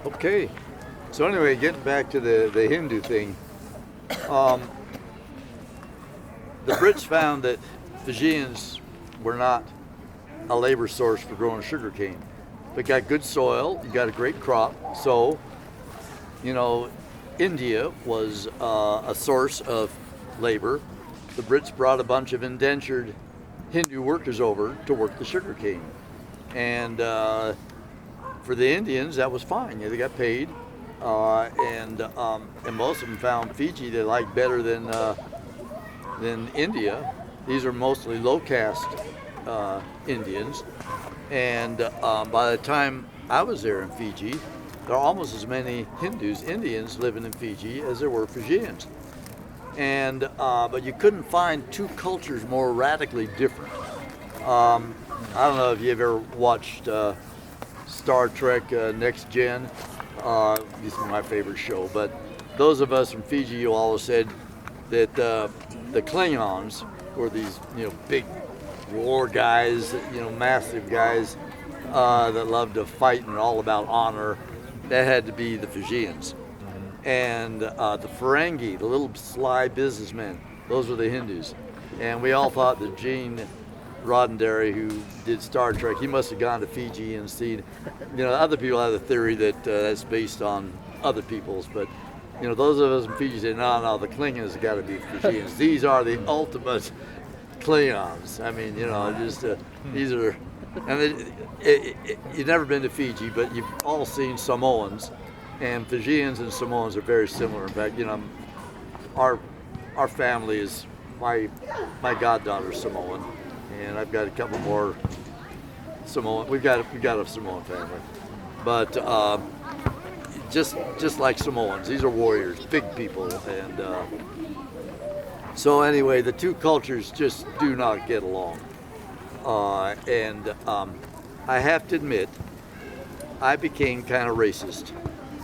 Okay. So anyway, getting back to the Hindu thing, um, the Brits found that Fijians were not a labor source for growing sugarcane. They got good soil, you got a great crop, so you know, India was a source of labor. The Brits brought a bunch of indentured Hindu workers over to work the sugarcane, and for the Indians that was fine. Yeah, they got paid, and most of them found Fiji they liked better than India. These are mostly low caste Indians, and by the time I was there in Fiji, there are almost as many Hindus, Indians living in Fiji as there were Fijians. And but you couldn't find two cultures more radically different. I don't know if you've ever watched Star Trek Next Gen. This is my favorite show. But those of us from Fiji, you always said that the Klingons were these big war guys, massive guys that loved to fight and all about honor. That had to be the Fijians. And the Ferengi, the little sly businessmen, those were the Hindus. And we all thought that Gene Roddenberry, who did Star Trek, he must have gone to Fiji and seen, other people have the theory that that's based on other people's, but those of us in Fiji say, no, the Klingons have got to be Fijians. These are the ultimate Klingons. I mean, these are, and you've never been to Fiji, but you've all seen Samoans, and Fijians and Samoans are very similar. In fact, our family is my goddaughter's Samoan, and I've got a couple more Samoan. We've got a Samoan family, but just like Samoans, these are warriors, big people, and so anyway, the two cultures just do not get along. I have to admit, I became kind of racist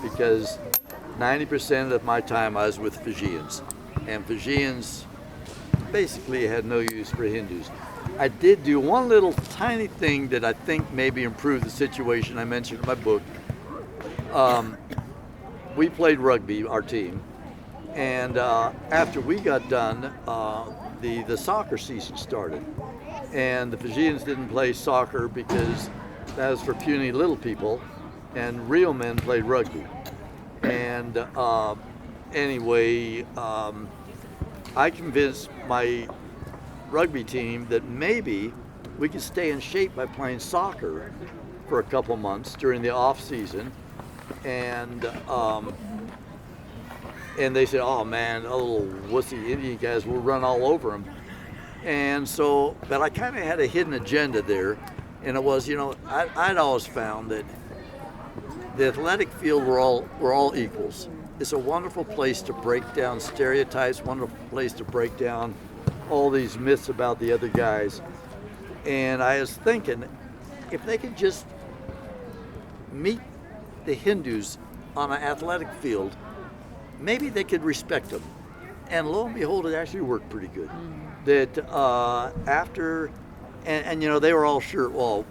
because 90% of my time I was with Fijians, and Fijians basically had no use for Hindus. I did do one little tiny thing that I think maybe improved the situation I mentioned in my book. We played rugby, our team, and after we got done, the soccer season started. And the Fijians didn't play soccer because that was for puny little people, and real men played rugby. And anyway, I convinced my rugby team that maybe we could stay in shape by playing soccer for a couple months during the off season. And they said, oh man, little wussy Indian guys, we'll run all over them. And so, but I kind of had a hidden agenda there, and it was, I'd always found that the athletic field were all equals. It's a wonderful place to break down stereotypes, wonderful place to break down all these myths about the other guys. And I was thinking, if they could just meet the Hindus on an athletic field, maybe they could respect them. And lo and behold, it actually worked pretty good. That after, and they were all sure, well,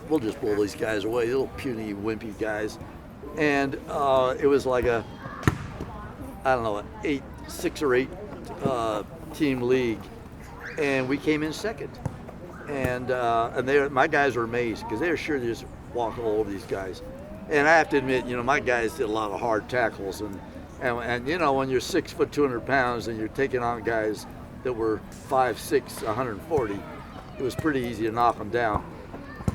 we'll just blow these guys away, little puny, wimpy guys. And it was like a, I don't know, an 6 or 8 team league, and we came in second. And my guys were amazed because they were sure to just walk all over these guys. And I have to admit, my guys did a lot of hard tackles, and when you're 6 foot 200 pounds and you're taking on guys that were 5'6", 140, it was pretty easy to knock them down.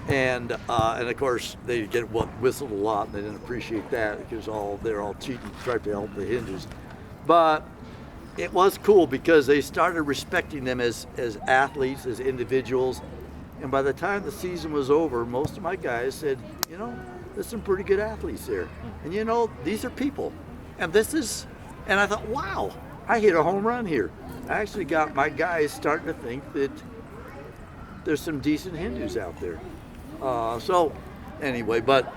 And of course they get whistled a lot, and they didn't appreciate that because they're all cheating to try to help the Hindus. But it was cool because they started respecting them as athletes, as individuals. And by the time the season was over, most of my guys said, there's some pretty good athletes there. And these are people. And I thought, wow, I hit a home run here. I actually got my guys starting to think that there's some decent Hindus out there. So anyway, but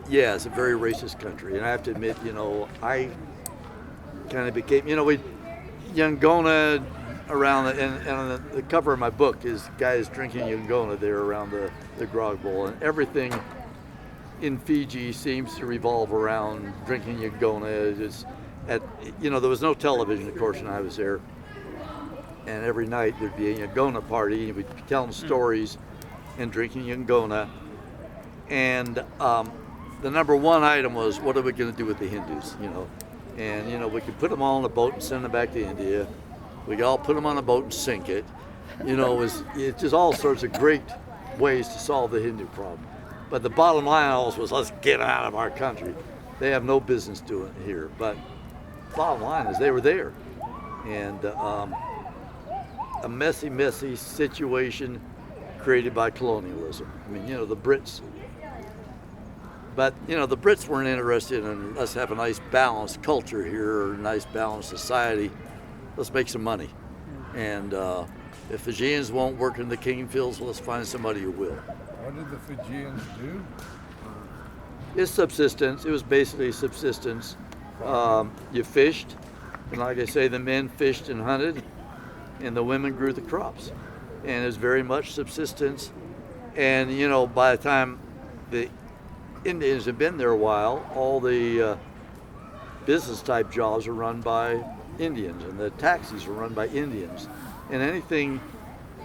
yeah, it's a very racist country. And I have to admit, I kind of became, Yangona around, and on the cover of my book is guys drinking Yangona there around the grog bowl, and everything in Fiji seems to revolve around drinking Yagona. There was no television, of course, when I was there. And every night there'd be a Yagona party, and we'd be telling stories and drinking Yagona. And the number one item was, what are we going to do with the Hindus? And we could put them all on a boat and send them back to India. We could all put them on a boat and sink it. It's just all sorts of great ways to solve the Hindu problem. But the bottom line always was, let's get them out of our country. They have no business doing it here. But bottom line is, they were there. And a messy situation created by colonialism. The Brits. But, the Brits weren't interested in us having a nice balanced culture here, or a nice balanced society. Let's make some money. And if Fijians won't work in the cane fields, let's find somebody who will. What did the Fijians do? It's subsistence. It was basically subsistence. You fished, and like I say, the men fished and hunted, and the women grew the crops. And it was very much subsistence. And, by the time the Indians have been there a while, all the business type jobs are run by Indians, and the taxis are run by Indians, and anything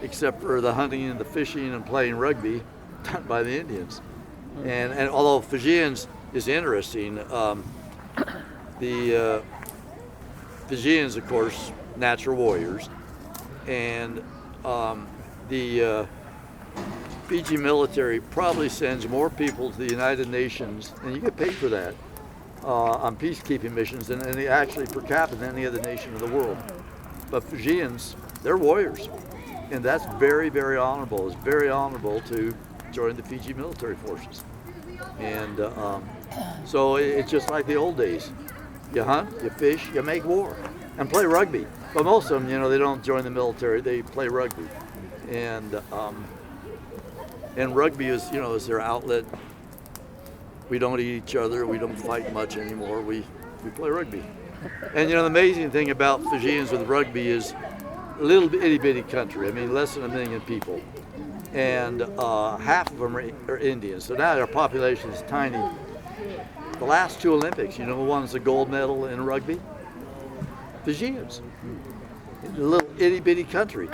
except for the hunting and the fishing and playing rugby done by the Indians. And although Fijians is interesting, the Fijians, of course, natural warriors, and the Fiji military probably sends more people to the United Nations, and you get paid for that, on peacekeeping missions than any, actually per capita, than any other nation in the world. But Fijians, they're warriors, and that's very, very honorable. It's very honorable to join the Fiji military forces. And so it's just like the old days. You hunt, you fish, you make war, and play rugby. But most of them, they don't join the military, they play rugby. And rugby is their outlet. We don't eat each other. We don't fight much anymore. We play rugby. And the amazing thing about Fijians with rugby is a little itty bitty country. Less than 1 million people, and half of them are Indians. So now our population is tiny. The last 2 Olympics, who won the gold medal in rugby? Fijians. A little itty bitty country.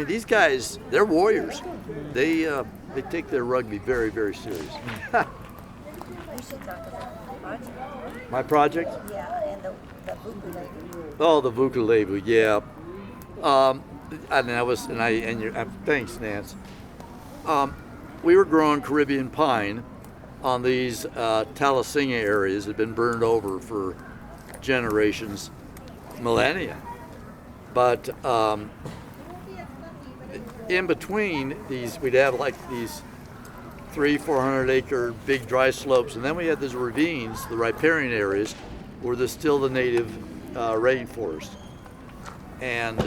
These guys, they're warriors. They take their rugby very, very serious. You should talk about the project. My project? Yeah, and the Vuku. Oh, the Vuku, yeah. Thanks, Nance. We were growing Caribbean pine on these Talasinga areas that had been burned over for generations, millennia. But in between these, we'd have like these 300-400 acre big dry slopes, and then we had these ravines, the riparian areas, where there's still the native rainforest. And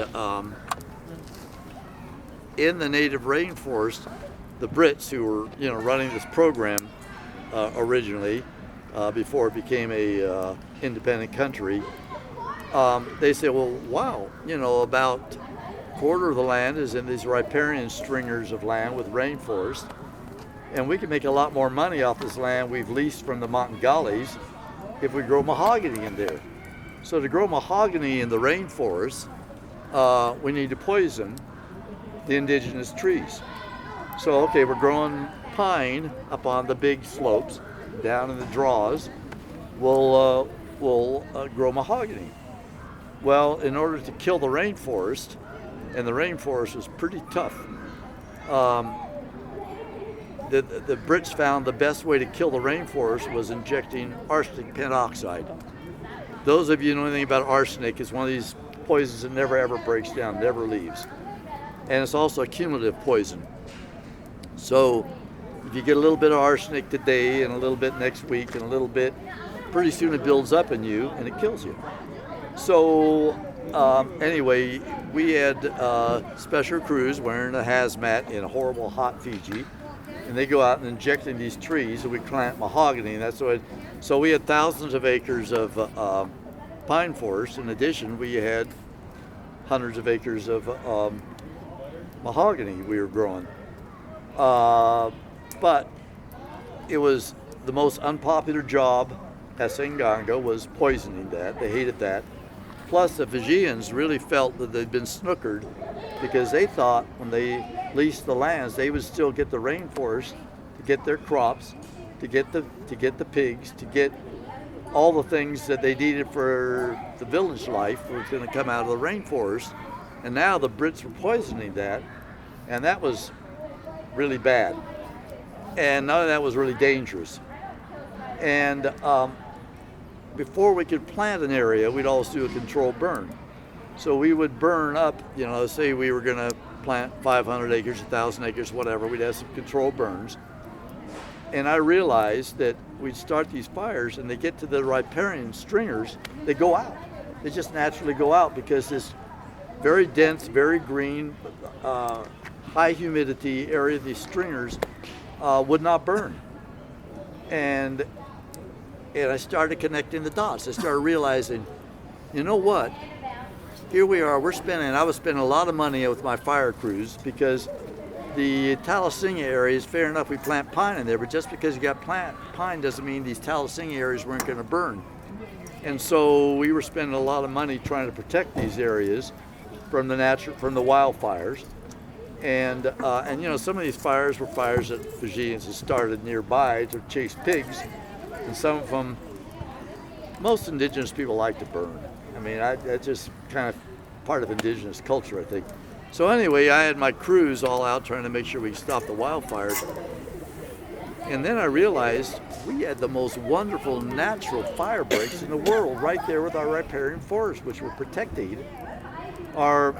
in the native rainforest, the Brits, who were running this program originally, before it became a independent country, they say, well, wow, about a quarter of the land is in these riparian stringers of land with rainforest, and we can make a lot more money off this land we've leased from the Montangalis if we grow mahogany in there. So to grow mahogany in the rainforest, we need to poison the indigenous trees. So, okay, we're growing pine up on the big slopes, down in the draws. We'll grow mahogany. Well, in order to kill the rainforest, and the rainforest is pretty tough, the Brits found the best way to kill the rainforest was injecting arsenic pentoxide. Those of you who know anything about arsenic, it's one of these poisons that never ever breaks down, never leaves. And it's also a cumulative poison. So if you get a little bit of arsenic today and a little bit next week and a little bit, pretty soon it builds up in you and it kills you. So anyway, we had special crews wearing a hazmat in a horrible hot Fiji, and they go out and injecting these trees, and we plant mahogany, and that's what. So we had thousands of acres of pine forest. In addition, we had hundreds of acres of mahogany we were growing. But it was the most unpopular job at Senganga was poisoning that. They hated that. Plus, the Fijians really felt that they'd been snookered because they thought when they leased the lands, they would still get the rainforest to get their crops, to get the pigs, to get all the things that they needed for the village life was going to come out of the rainforest. And now the Brits were poisoning that, and that was really bad. And none of that was really dangerous. And before we could plant an area, we'd always do a controlled burn. So we would burn up, say we were going to plant 500 acres, 1,000 acres, whatever. We'd have some controlled burns. And I realized that we'd start these fires and they get to the riparian stringers, they go out. They just naturally go out because this very dense, very green, high humidity area, these stringers would not burn. And I started connecting the dots. I started realizing, you know what? Here we are, I was spending a lot of money with my fire crews because the Talasinga areas, fair enough, we plant pine in there, but just because you got pine doesn't mean these Talasinga areas weren't going to burn. And so we were spending a lot of money trying to protect these areas from the wildfires. And some of these fires were fires that Fijians had started nearby to chase pigs. And some of them, most indigenous people like to burn. I mean, that's just kind of part of indigenous culture, I think. So anyway, I had my crews all out trying to make sure we stopped the wildfires. And then I realized we had the most wonderful natural fire breaks in the world right there with our riparian forest, which were protecting our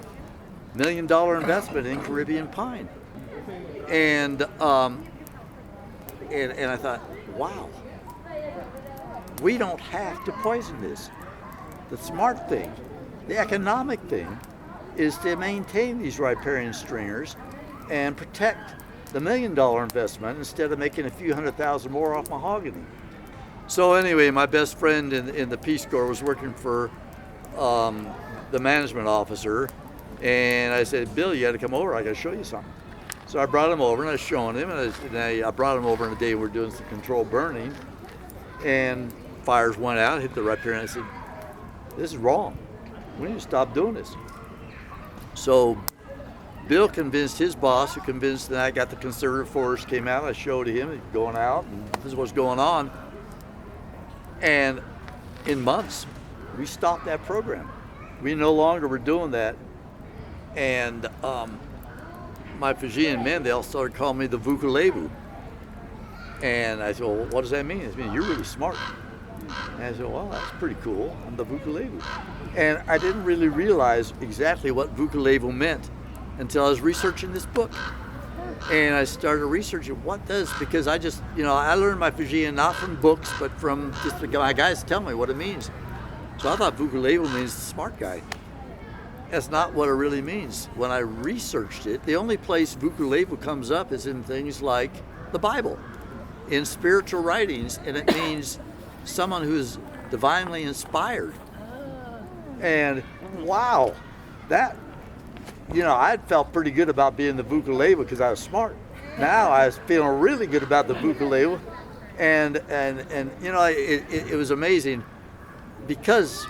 $1 million investment in Caribbean pine. And I thought, wow, we don't have to poison this. The smart thing, the economic thing, is to maintain these riparian stringers and protect the $1 million investment instead of making a few $100,000 more off mahogany. So anyway, my best friend in the Peace Corps was working for the management officer, and I said, Bill, you got to come over. I got to show you something. So I brought him over and I was showing him, and I brought him over on a day we were doing some controlled burning, and fires went out, hit the riparian. I said, this is wrong. We need to stop doing this. So Bill convinced his boss, who convinced that I got the conservative forest, came out. I showed him it going out, and this is what's going on. And in months, we stopped that program. We no longer were doing that. And my Fijian men, they all started calling me the Vukulevu. And I said, well, what does that mean? It means you're really smart. And I said, well, that's pretty cool. I'm the Vukulevu. And I didn't really realize exactly what Vukulevu meant until I was researching this book. And I started researching because I just, I learned my Fijian not from books, but from just my guys tell me what it means. So I thought Vukulevu means smart guy. That's not what it really means. When I researched it, the only place Vukulevu comes up is in things like the Bible, in spiritual writings, and it means someone who's divinely inspired. And wow, that, I had felt pretty good about being the Vukulevu because I was smart. Now I was feeling really good about the Vukulevu, and it was amazing because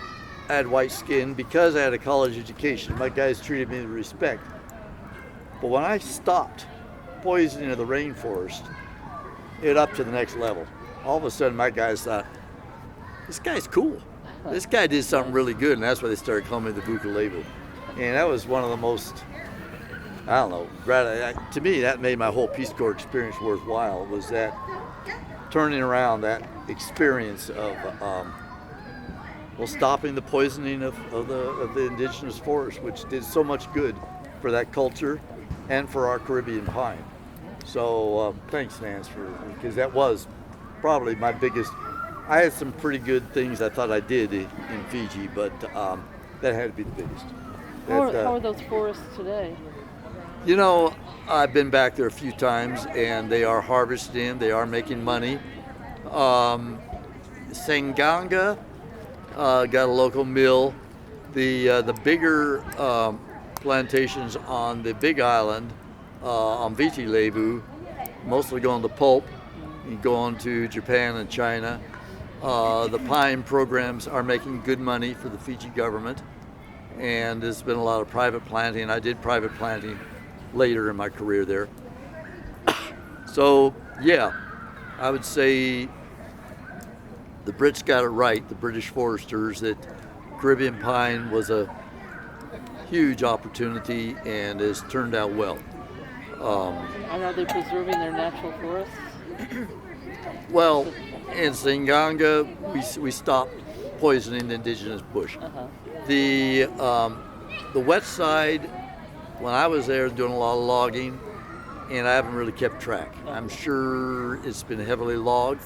I had white skin, because I had a college education. My guys treated me with respect. But when I stopped poisoning the rainforest, it up to the next level. All of a sudden, my guys thought, this guy's cool. This guy did something really good, and that's why they started calling me the Vukulevu. And that was one of the most, to me, that made my whole Peace Corps experience worthwhile, was that turning around that experience of stopping the poisoning of the indigenous forest, which did so much good for that culture and for our Caribbean pine. So thanks, Nance, because that was probably my biggest. I had some pretty good things I thought I did in Fiji, but that had to be the biggest. How are those forests today? I've been back there a few times, and they are harvesting. They are making money. Senganga got a local mill. The bigger plantations on the Big Island, on Viti Levu, mostly going to pulp. and going to Japan and China. The pine programs are making good money for the Fiji government, and there's been a lot of private planting. I did private planting later in my career there. So yeah, I would say the Brits got it right, the British foresters, that Caribbean pine was a huge opportunity and has turned out well. And are they preserving their natural forests? Well, in Singanga, we stopped poisoning the indigenous bush. Uh-huh. The wet side, when I was there doing a lot of logging, and I haven't really kept track. I'm sure it's been heavily logged,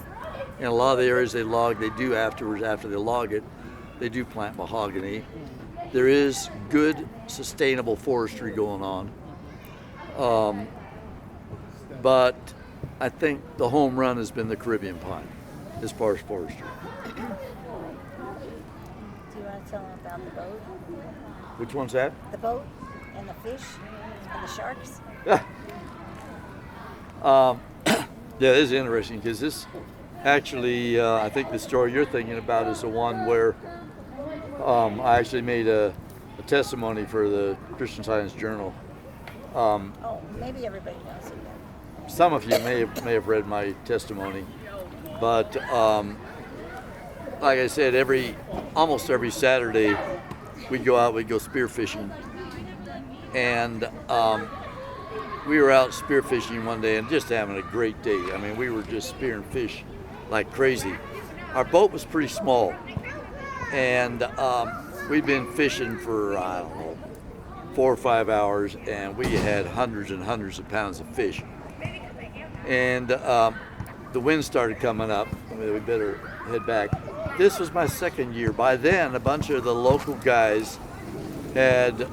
and a lot of the areas they log, they do afterwards, after they log it, they do plant mahogany. There is good, sustainable forestry going on. But I think the home run has been the Caribbean pine as far as forestry. Do you want to tell them about the boat? Which one's that? The boat and the fish and the sharks? Yeah, this is interesting because this actually, I think the story you're thinking about is the one where I actually made a testimony for the Christian Science Journal. Oh, maybe everybody knows it. Some of you may have read my testimony, but like I said, almost every Saturday we'd go out, we'd go spearfishing, and we were out spearfishing one day and just having a great day. I mean, we were just spearing fish like crazy. Our boat was pretty small, and we'd been fishing for, I don't know, 4 or 5 hours, and we had hundreds and hundreds of pounds of fish. And the wind started coming up. I mean, we better head back. This was my second year. By then, a bunch of the local guys had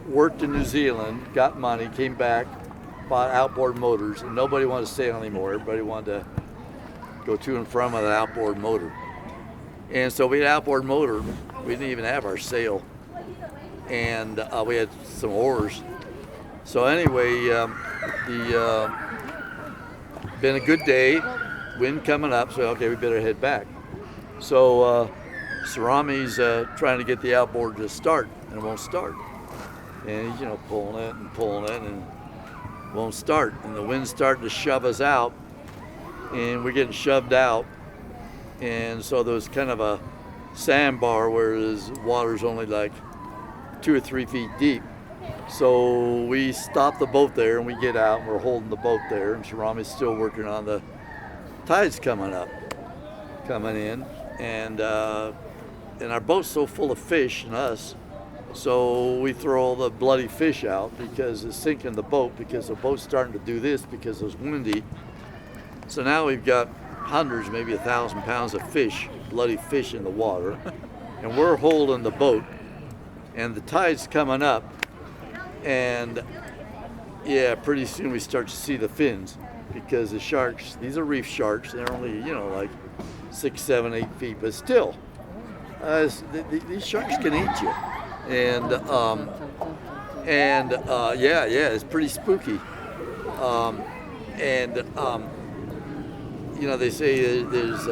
worked in New Zealand, got money, came back, bought outboard motors, and nobody wanted to stay on anymore. Everybody wanted to go to and from with an outboard motor. And so we had an outboard motor. We didn't even have our sail. And we had some oars. So anyway, been a good day, wind coming up, so okay, we better head back. So Sarami's trying to get the outboard to start, and it won't start. And he's, pulling it, and it won't start. And the wind's starting to shove us out, and we're getting shoved out. And so there was kind of a sandbar where the water's only like 2 or 3 feet deep. So we stop the boat there, and we get out, and we're holding the boat there, and Sarami's still working on the tides coming in, and our boat's so full of fish and us, so we throw all the bloody fish out because it's sinking the boat, because the boat's starting to do this because it's windy. So now we've got hundreds, maybe 1,000 pounds of fish, bloody fish in the water, and we're holding the boat, and the tide's coming up. And yeah, pretty soon we start to see the fins, because the sharks, these are reef sharks, they're only, like 6, 7, 8 feet, but still, these sharks can eat you. And yeah, it's pretty spooky. They say there's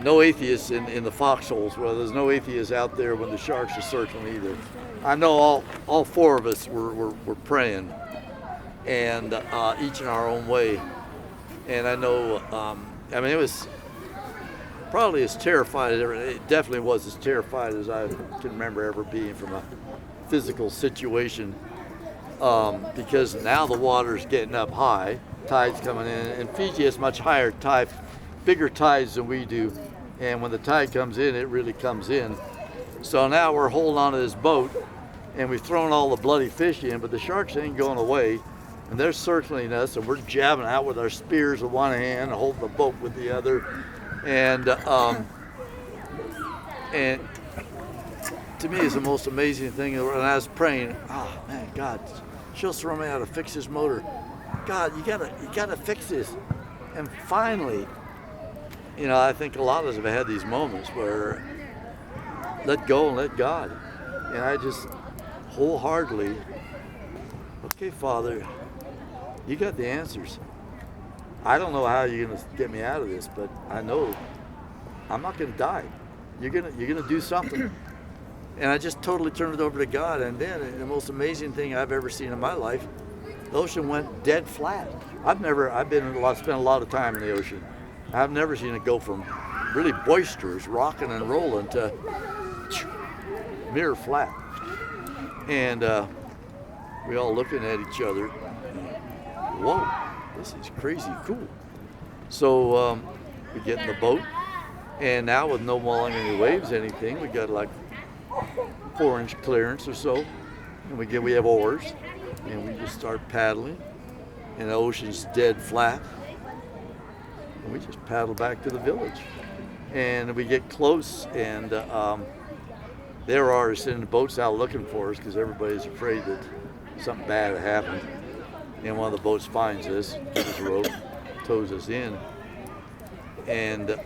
no atheists in the foxholes. Well, there's no atheists out there when the sharks are circling either. I know all 4 of us were praying, and each in our own way. And I know, it was probably as terrified as ever. It definitely was as terrified as I can remember ever being from a physical situation, because now the water's getting up high, tide's coming in, and Fiji has much higher tide, bigger tides than we do. And when the tide comes in, it really comes in. So now we're holding on to this boat, and we've thrown all the bloody fish in, but the sharks ain't going away, and they're circling us, and we're jabbing out with our spears with one hand and holding the boat with the other. And to me, it's the most amazing thing. And I was praying, oh man, God, show Sarami how to fix this motor. God, you gotta fix this. And finally, I think a lot of us have had these moments where let go and let God. And I just wholeheartedly, okay, Father, you got the answers. I don't know how you're gonna get me out of this, but I know I'm not gonna die. You're gonna do something. And I just totally turned it over to God. And then the most amazing thing I've ever seen in my life, the ocean went dead flat. I've spent a lot of time in the ocean. I've never seen it go from really boisterous, rocking and rolling to mirror flat. And we all looking at each other. Whoa, this is crazy cool. So we get in the boat, and now with no longer any waves, anything, we got like 4-inch clearance or so, and we have oars, and we just start paddling, and the ocean's dead flat, and we just paddle back to the village, and we get close, and there are sending boats out looking for us because everybody's afraid that something bad had happened, and one of the boats finds us, gives us a rope, tows us in, and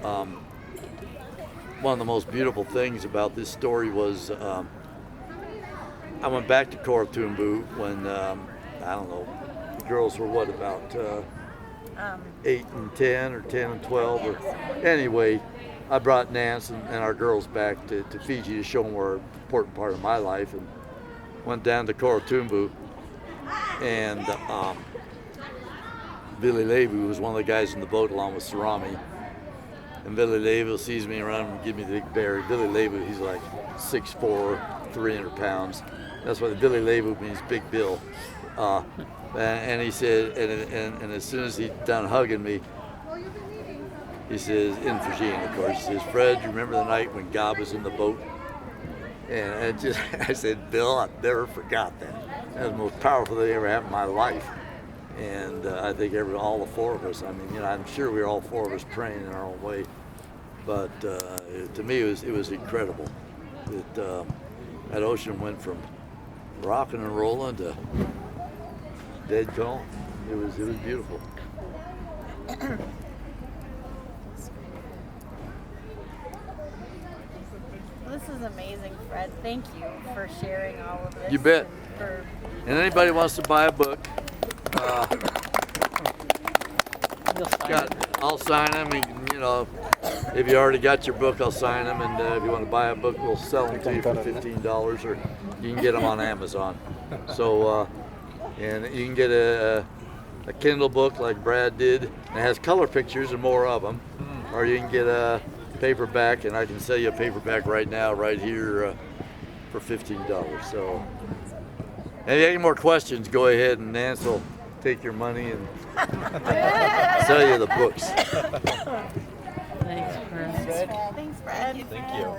one of the most beautiful things about this story was I went back to Korotumbu when, I don't know, the girls were what, about 8 and 10 or 10 and 12? Or, anyway, I brought Nance and our girls back to Fiji to show them where an important part of my life, and went down to Korotumbu, and Billy Levu was one of the guys in the boat along with Sarami. And Billy Levu sees me around and give me the big berry. Billy Levu, he's like 6'4", 300 pounds. That's why the Billy Levu means Big Bill. And he said, and as soon as he's done hugging me, he says, in Fijian, of course, he says, "Fred, you remember the night when God was in the boat?" And I said, "Bill, I've never forgot that. That was the most powerful thing that ever happened in my life." And I think all the four of us, I mean, I'm sure we were all four of us praying in our own way. But to me, it was incredible. That ocean went from rocking and rolling to dead calm. It was beautiful. This is amazing, Fred. Thank you for sharing all of this. You bet. And And anybody wants to buy a book, You'll sign it. I'll sign them. And, if you already got your book, I'll sign them. And if you want to buy a book, we'll sell them to you for $15, or you can get them on Amazon. So, and you can get a Kindle book like Brad did. It has color pictures and more of them. Or you can get a paperback, and I can sell you a paperback right now, right here, for $15. So, if you have any more questions, go ahead, and Nance will take your money and sell you the books. Thanks, Fred. Thanks, Fred. Thank you.